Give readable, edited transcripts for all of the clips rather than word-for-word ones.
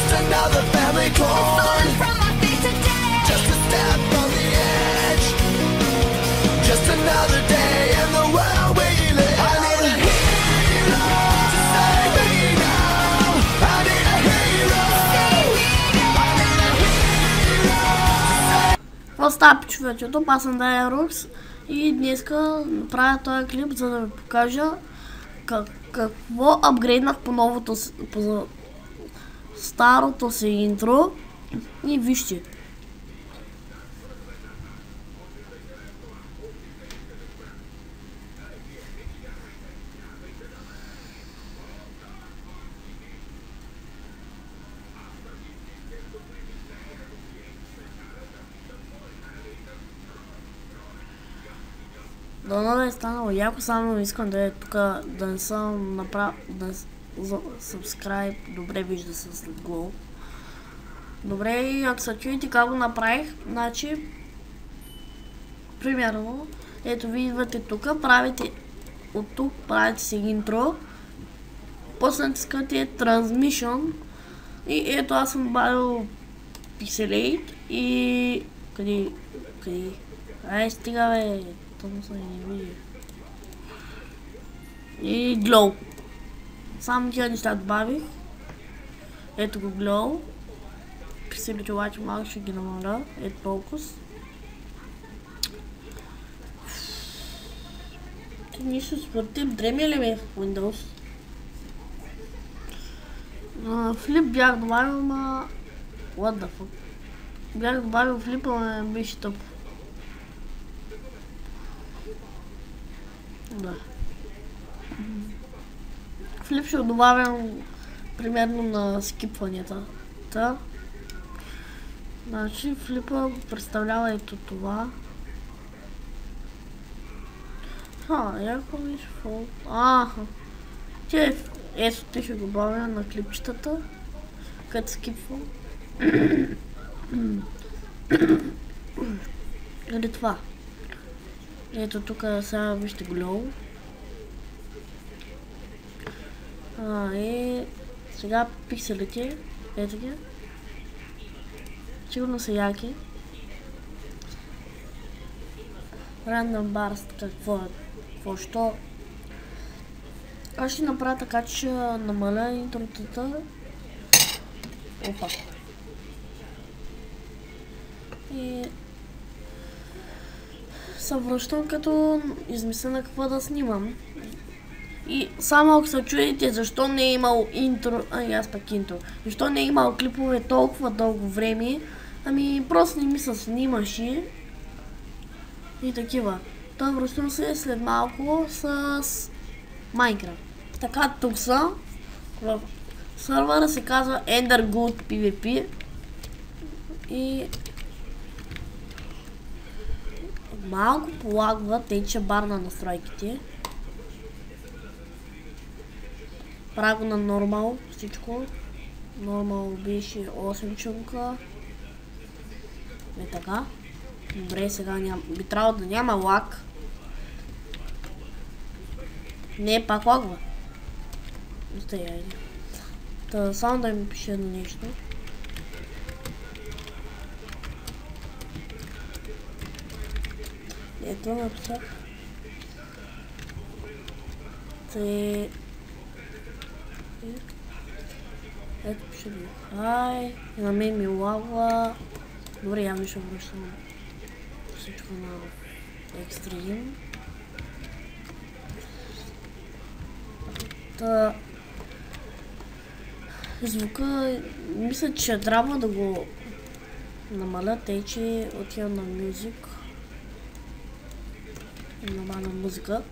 Just another family torn from my feet today. Just a step from the edge. Just another day in the world we live. I need a hero to save me now. I need a hero. Какво става, човечето? Аз съм Дайя Рукс и днеска правя този клип, за да ви покажа какво апгрейднах по новото, по старото си интро. И вижте. Дано да е станало яко, само искам да е тук, да не съм направил, да subscribe, добре вижда се след гол. Добре, и ако се чуете как го направих, значи, примерно, ето ви идвате тук, правите, от тук правите си интро, после натискате Transmission и ето аз съм добавил Pixelate и къде, ай стига бе. Тому се не види. И Glow. Само тия неща добавих. Ето го Glow. Присилите обаче малко ще ги намаля. Ето толкова. Нищо според теб дреме ли ме в Windows? Флип бях добавил, ма... What the fuck? Бях добавил флипа, ма беше тъпо. Да. Флип ще добавям примерно на скипванията. Значи флипа представлява ето това. Яко виж фол. Ето те ще добавя на клипчетата, като скипвам. Или това. Ето тук сега вижте Glow. И сега пикселите. Ето ги. Сигурно са яки. Random Bars, какво що? Аз ще направя така, че ще намаля интротата. Опа. И се връщам като измисля на какво да снимам. И само ако се чудите защо не е имал интро, аз пък интро, защо не е имал клипове толкова дълго време, ами просто не ми се снимаше и такива. Той връщам се след малко с Minecraft. Така тук са, в сървъра се казва Endergood PvP и малко полагва, тече бар на настройките. Правя го на нормал, всичко. Нормал беше 8 чунка. Е така. Добре, сега би трябвало да няма лаг. Не, пак лагва. Стой, айде. Само да ми пише едно нещо. Ето написах. Ето пише ми. На мен ми лагва. Добре, явно ще връщам всичко на екстрим. Звука, мисля, че трябва да го намаля, тъй че отивам на мюзик. Намаля музика.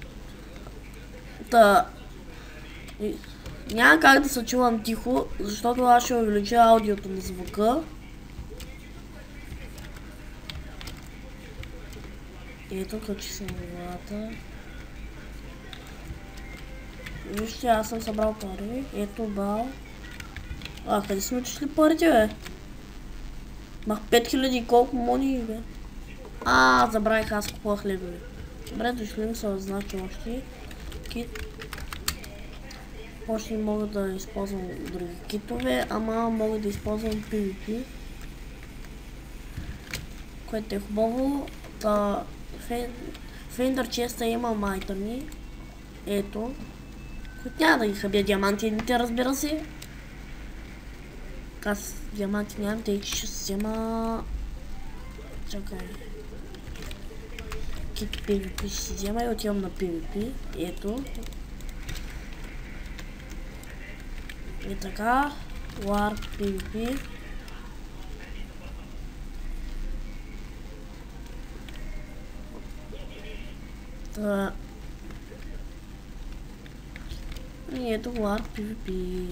Няма как да се чувам тихо, защото аз ще увелича аудиото на звука. Ето, качи се на главата. Вижте, аз съм събрал пари. Ето, бал. Къде сме отишли парите, бе? Мах 5000 и колко мони, бе? Забравих, аз купувах легове. Добре, дошли ми се от знаки още. Кит. Почти не мога да използвам други китове, ама мога да използвам PvP. Което е хубаво. В Ender Chest имам айтъми. Ето. Които няма да ги хабя диамантините, разбира се. Аз диаманти нямам, тъй че ще взема... Чакай. Кит PvP ще си взема и отивам на PvP. Ето. И така. War PvP. И ето War PvP.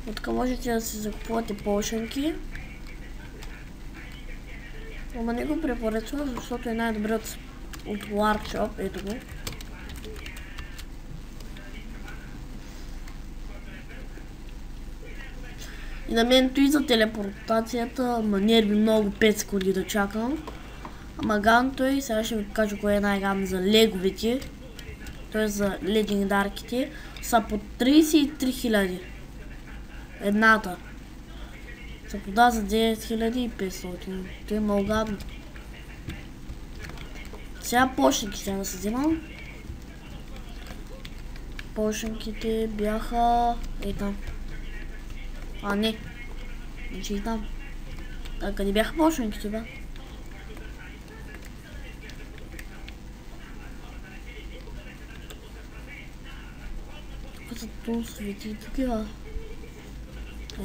Оттук можете да си закупувате полшенки. Ама не го препоръчвам, защото е най-добрият от Workshop. Ето го. И на мен и за телепортацията ма нерви много 5 секунди да чакам. Ама ганто е, сега ще ви кажа кое е най-гадно за леговете. Т.е. за легендарките. Са по 33 000. Едната. Се продава за 9500. Това е много гадно. Сега почники ще да се вземам. Почнките бяха... там. А, не. Значи и там. А къде бяха почнките, бе? Тук са тулсовете и такива.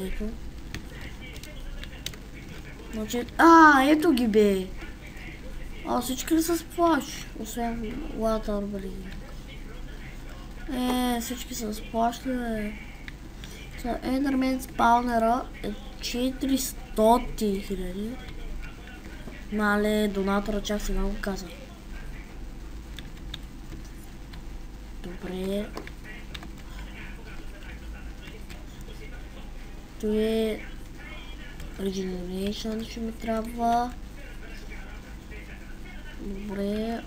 Ето. Значи... ето ги, бе! Всички ли са с плащ? Освен Waterbury. Всички са с плащ, бе. Enderman спаунера е 400 000. Мале, донатора чак сега го каза. Добре. Това е Regeneration ще ми трябва. Добре,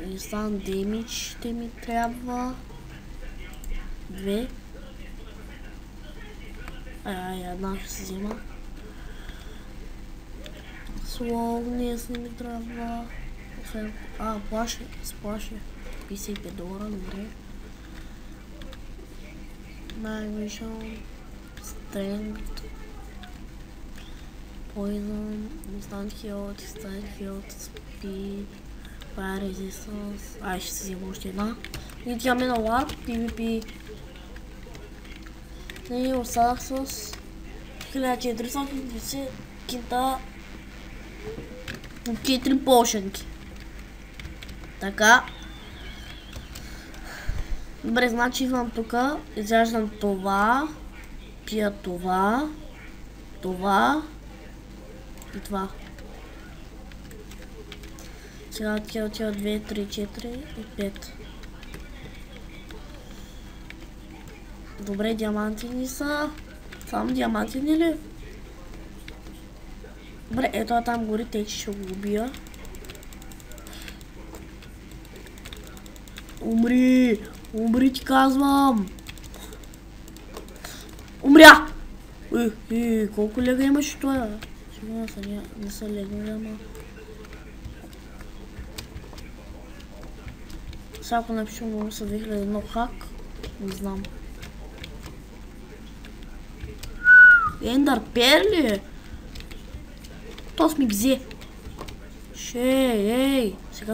Instant Damage ще ми трябва. 2. Една ще се взема. Slowness не ми трябва. Сплаше. 55 $, добре. Migration, Strength, Poison, Instant Health, Speed, Fire Resistance. Ще се взема още една. И отиваме на War PvP. И останах с 1450 кинта от 4 полшенки. Така. Добре, значи идвам тука, изяждам това, пия това, и това. Сега отива 2, 3, 4 и 5. Добре, диамантини са. Само диамантини ли? Добре, ето там гори, тъй че ще го убия. Умри ти казвам! Умря! Колко лега имаш това? Сигурно не са легове, ама... Сега ако напиша много са 2001 хак, не знам. Ендър перли? То ми взе. Сега